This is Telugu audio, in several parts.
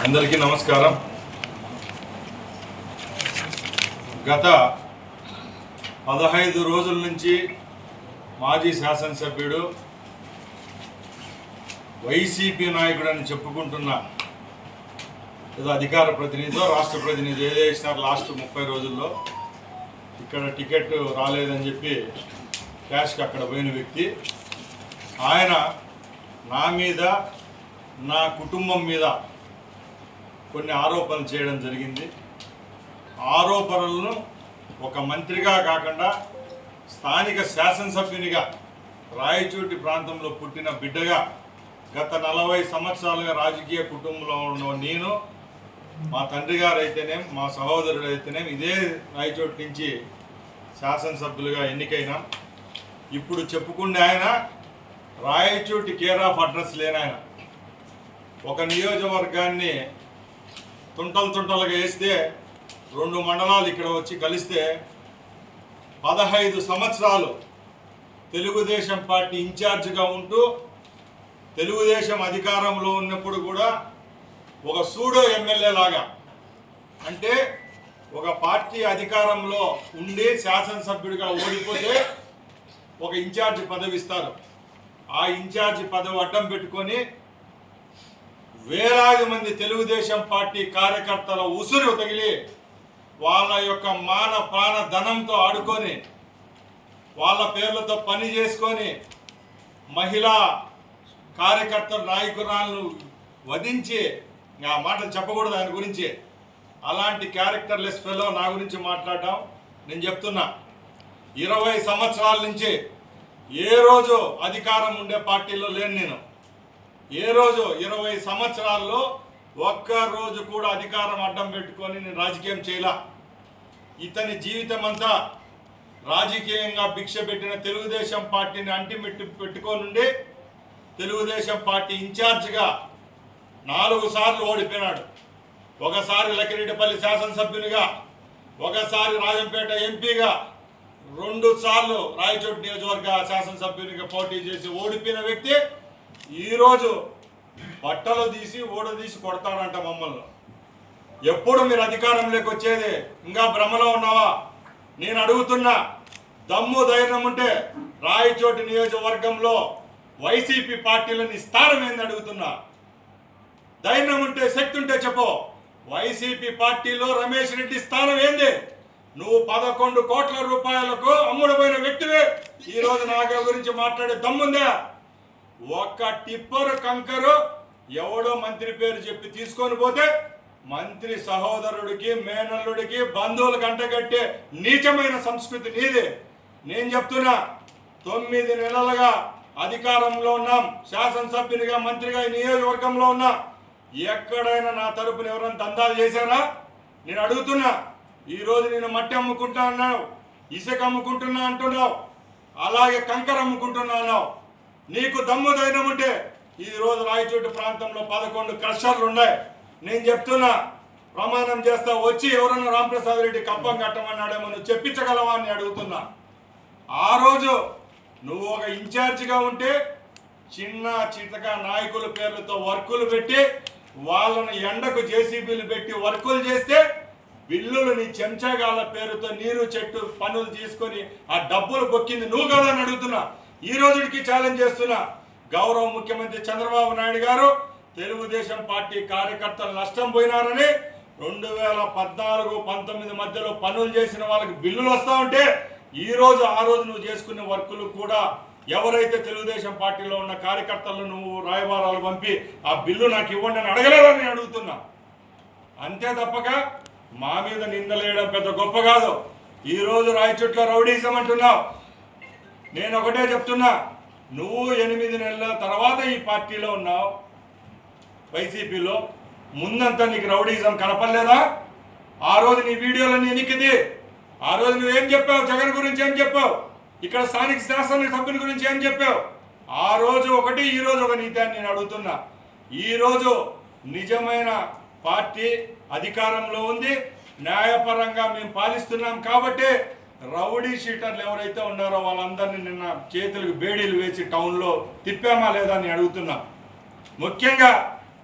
అందరికీ నమస్కారం. గత 15 రోజుల నుంచి మాజీ శాసనసభ్యుడు వైసీపీ నాయకుడు అని చెప్పుకుంటున్న ఏదో అధికార ప్రతినిధో రాష్ట్ర ప్రతినిధి ఏదో ఇచ్చినారు లాస్ట్ 30 రోజుల్లో ఇక్కడ టికెట్ రాలేదని చెప్పి క్యాష్కి అక్కడ పోయిన వ్యక్తి ఆయన నా మీద నా కుటుంబం మీద కొన్ని ఆరోపణలు చేయడం జరిగింది. ఆరోపణలను ఒక మంత్రిగా కాకుండా స్థానిక శాసనసభ్యునిగా రాయచోటి ప్రాంతంలో పుట్టిన బిడ్డగా గత 40 సంవత్సరాలుగా రాజకీయ కుటుంబంలో ఉన్న నేను, మా తండ్రి గారు అయితేనేం మా సహోదరుడు అయితేనేం ఇదే రాయచోటి నుంచి శాసనసభ్యులుగా ఎన్నికైనా. ఇప్పుడు చెప్పుకునే ఆయన రాయచోటి కేర్ ఆఫ్ అడ్రస్ లేని ఆయన ఒక నియోజకవర్గాన్ని తుంటలుగా వేస్తే 2 మండలాలు ఇక్కడ వచ్చి కలిస్తే 15 సంవత్సరాలు తెలుగుదేశం పార్టీ ఇన్ఛార్జిగా ఉంటూ తెలుగుదేశం అధికారంలో ఉన్నప్పుడు కూడా ఒక సూడో ఎమ్మెల్యే లాగా, అంటే ఒక పార్టీ అధికారంలో ఉండి శాసనసభ్యుడిగా ఓడిపోతే ఒక ఇన్ఛార్జి పదవి ఇస్తారు. ఆ ఇన్ఛార్జి పదవి అడ్డం పెట్టుకొని వేలాది మంది తెలుగుదేశం పార్టీ కార్యకర్తల ఉసురు తగిలి వాళ్ళ యొక్క మాన ప్రాణ ధనంతో ఆడుకొని వాళ్ళ పేర్లతో పని చేసుకొని మహిళా కార్యకర్తల నాయకురాలను వధించి, ఆ మాటలు చెప్పకూడదు ఆయన గురించి, అలాంటి క్యారెక్టర్లెస్ ఫెలో నా గురించి మాట్లాడడం. నేను చెప్తున్నా 20 సంవత్సరాల నుంచి ఏ రోజు అధికారం ఉండే పార్టీలో లేను నేను. ఏ రోజు 20 సంవత్సరాల్లో ఒక్క రోజు కూడా అధికారం అడ్డం పెట్టుకొని నేను రాజకీయం చేయలా. ఇతని జీవితం అంతా రాజకీయంగా భిక్ష పెట్టిన తెలుగుదేశం పార్టీని అంటిమెట్టు పెట్టుకోనుండి తెలుగుదేశం పార్టీ ఇన్ఛార్జిగా 4 సార్లు ఓడిపోయినాడు. ఒకసారి లక్కిరెడ్డిపల్లి శాసనసభ్యునిగా, ఒకసారి రాజంపేట ఎంపీగా, 2 సార్లు రాయచోటి నియోజకవర్గ శాసనసభ్యునిగా పోటీ చేసి ఓడిపోయిన వ్యక్తి ఈరోజు బట్టలు తీసి ఊడదీసి కొడతాడంట మమ్మల్ని. ఎప్పుడు మీరు అధికారంలోకి వచ్చేది? ఇంకా భ్రమలో ఉన్నావా? నేను అడుగుతున్నా, దమ్ము ధైర్యం ఉంటే రాయచోటి నియోజకవర్గంలో వైసీపీ పార్టీలని స్థానం ఏంది అడుగుతున్నా. ధైర్యం ఉంటే, శక్తి ఉంటే చెప్పు. వైసీపీ పార్టీలో రమేష్ రెడ్డి స్థానం ఏంది? నువ్వు 11 కోట్ల రూపాయలకు అమ్ముడుపోయిన వ్యక్తివే. ఈరోజు నా గురించి మాట్లాడే దమ్ముందా? ఒక్క టిప్పర్ కంకరు ఎవడో మంత్రి పేరు చెప్పి తీసుకొని పోతే మంత్రి సహోదరుడికి, మేనల్లుడికి, బంధువులు కంటగట్టే నీచమైన సంస్కృతి నీది. నేను చెప్తున్నా, 9 నెలలుగా అధికారంలో ఉన్నాం, శాసనసభ్యునిగా మంత్రిగా ఈ నియోజకవర్గంలో ఉన్నా. ఎక్కడైనా నా తరపున ఎవరైనా దందాలు చేశారా? నేను అడుగుతున్నా. ఈరోజు నేను మట్టి అమ్ముకుంటా అన్నావు, ఇసుక అమ్ముకుంటున్నా అంటున్నావు, అలాగే కంకర అమ్ముకుంటున్నా అన్నావు. నీకు దమ్ము ధైర్యం ఉంటే ఈరోజు రాయచోటి ప్రాంతంలో 11 క్రషర్లు ఉన్నాయి. నేను చెప్తున్నా, ప్రమాణం చేస్తా, వచ్చి ఎవరన్నా రామప్రసాద్ రెడ్డి కప్పం కట్టమన్నాడేమో నువ్వు చెప్పించగలవా అని అడుగుతున్నా. ఆ రోజు నువ్వు ఒక ఇన్ఛార్జిగా ఉంటే చిన్న చితక నాయకుల పేర్లతో వర్కులు పెట్టి వాళ్ళను ఎండకు జేసీబీలు పెట్టి వర్కులు చేస్తే బిల్లులు నీ చెంచాగాల పేరుతో నీరు చెట్టు పనులు తీసుకొని ఆ డబ్బులు బొక్కింది నువ్వు కదా అని అడుగుతున్నా. ఈ రోజుకి ఛాలెంజ్ చేస్తున్నా. గౌరవ ముఖ్యమంత్రి చంద్రబాబు నాయుడు గారు తెలుగుదేశం పార్టీ కార్యకర్తలు నష్టం పోయినారని 2014-19 మధ్యలో పనులు చేసిన వాళ్ళకి బిల్లులు వస్తా ఉంటే ఆ రోజు నువ్వు చేసుకునే వర్కులు కూడా ఎవరైతే తెలుగుదేశం పార్టీలో ఉన్న కార్యకర్తలను నువ్వు రాయబారాలు పంపి ఆ బిల్లు నాకు ఇవ్వండి అని అడగలేదని అడుగుతున్నా. అంతే తప్పక మా మీద నిందలేయడం పెద్ద గొప్ప కాదు. ఈరోజు రాయచోట్ల రౌడీజం అంటున్నావు. నేను ఒకటే చెప్తున్నా, నువ్వు 8 నెలల తర్వాత ఈ పార్టీలో ఉన్నావు, వైసీపీలో. ముందంతా నీకు రౌడీజం కనపడలేదా? ఆ రోజు నీ వీడియోలన్నీ ఎన్నికది. ఆ రోజు నువ్వేం చెప్పావు? జగన్ గురించి ఏం చెప్పావు? ఇక్కడ స్థానిక శాసనసభ్యుని గురించి ఏం చెప్పావు? ఆ రోజు ఒకటి, ఈ రోజు ఒక నీతి అని నేను అడుగుతున్నా. ఈరోజు నిజమైన పార్టీ అధికారంలో ఉంది, న్యాయపరంగా మేము పాలిస్తున్నాం కాబట్టి రౌడీ షీటర్లు ఎవరైతే ఉన్నారో వాళ్ళందరినీ నిన్న చేతులకు బేడీలు వేసి టౌన్లో తిప్పామా లేదా అని అడుగుతున్నాం. ముఖ్యంగా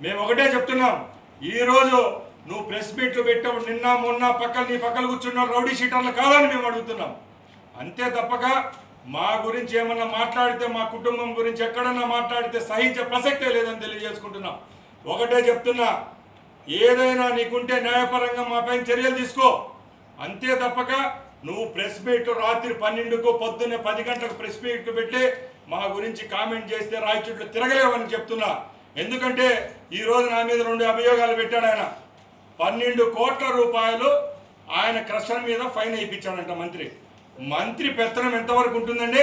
మేము ఒకటే చెప్తున్నాం, ఈరోజు నువ్వు ప్రెస్ మీట్లు పెట్టావు, నిన్న మొన్న నీ పక్కన కూర్చున్న రౌడీ షీటర్లు కాదని మేము అడుగుతున్నాం. అంతే తప్పక మా గురించి ఏమన్నా మాట్లాడితే, మా కుటుంబం గురించి ఎక్కడన్నా మాట్లాడితే సహించే ప్రసక్తే లేదని తెలియజేసుకుంటున్నాం. ఒకటే చెప్తున్నా, ఏదైనా నీకుంటే న్యాయపరంగా మా పైన చర్యలు తీసుకో. అంతే తప్పక నువ్వు ప్రెస్ మీట్ రాత్రి 12కు పొద్దున్నే 10 గంటలకు ప్రెస్ మీట్ పెట్టి మా గురించి కామెంట్ చేస్తే రాయచుట్లు తిరగలేవని చెప్తున్నా. ఎందుకంటే ఈరోజు నా మీద 2 అభియోగాలు పెట్టాడు ఆయన. 12 కోట్ల రూపాయలు ఆయన క్రషర్ మీద ఫైన్ వేయించాడంట మంత్రి పెత్తనం ఎంతవరకు ఉంటుందండి?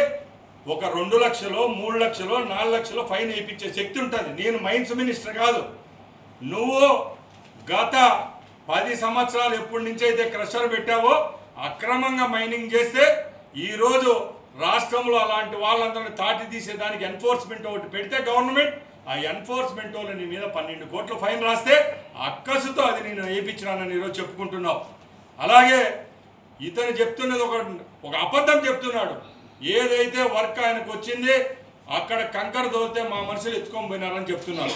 ఒక 2 లక్షలు 3 లక్షలు 4 లక్షలు ఫైన్ వేయించే శక్తి ఉంటుంది. నేను మైన్స్ మినిస్టర్ కాదు. నువ్వు గత 10 సంవత్సరాలు ఎప్పటి నుంచి అయితే క్రషర్ పెట్టావో, అక్రమంగా మైనింగ్ చేస్తే ఈరోజు రాష్ట్రంలో అలాంటి వాళ్ళందరినీ తాటి తీసేదానికి ఎన్ఫోర్స్మెంట్ ఒకటి పెడితే గవర్నమెంట్, ఆ ఎన్ఫోర్స్మెంట్ వాళ్ళు నీ మీద 12 కోట్ల ఫైన్ రాస్తే అక్కసుతో అది నేను వేయించినానని ఈరోజు చెప్పుకుంటున్నావు. అలాగే ఇతను చెప్తున్నది ఒక అబద్ధం చెప్తున్నాడు. ఏదైతే వర్క్ ఆయనకు వచ్చింది అక్కడ కంకర తోలితే మా మనుషులు ఎత్తుకొని పోయినారని చెప్తున్నారు.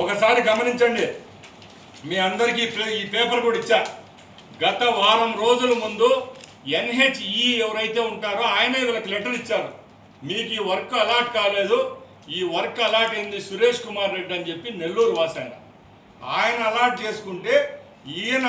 ఒకసారి గమనించండి, మీ అందరికీ ఈ పేపర్ కూడా ఇచ్చా. గత వారం రోజుల ముందు NHE ఎవరైతే ఉంటారో ఆయనే వీళ్ళకి లెటర్ ఇచ్చారు. మీకు ఈ వర్క్ అలాట్ కాలేదు, ఈ వర్క్ అలాట్ అయింది సురేష్ కుమార్ రెడ్డి అని చెప్పి నెల్లూరు వాసి ఆయన అలాట్ చేసుకుంటే ఈయన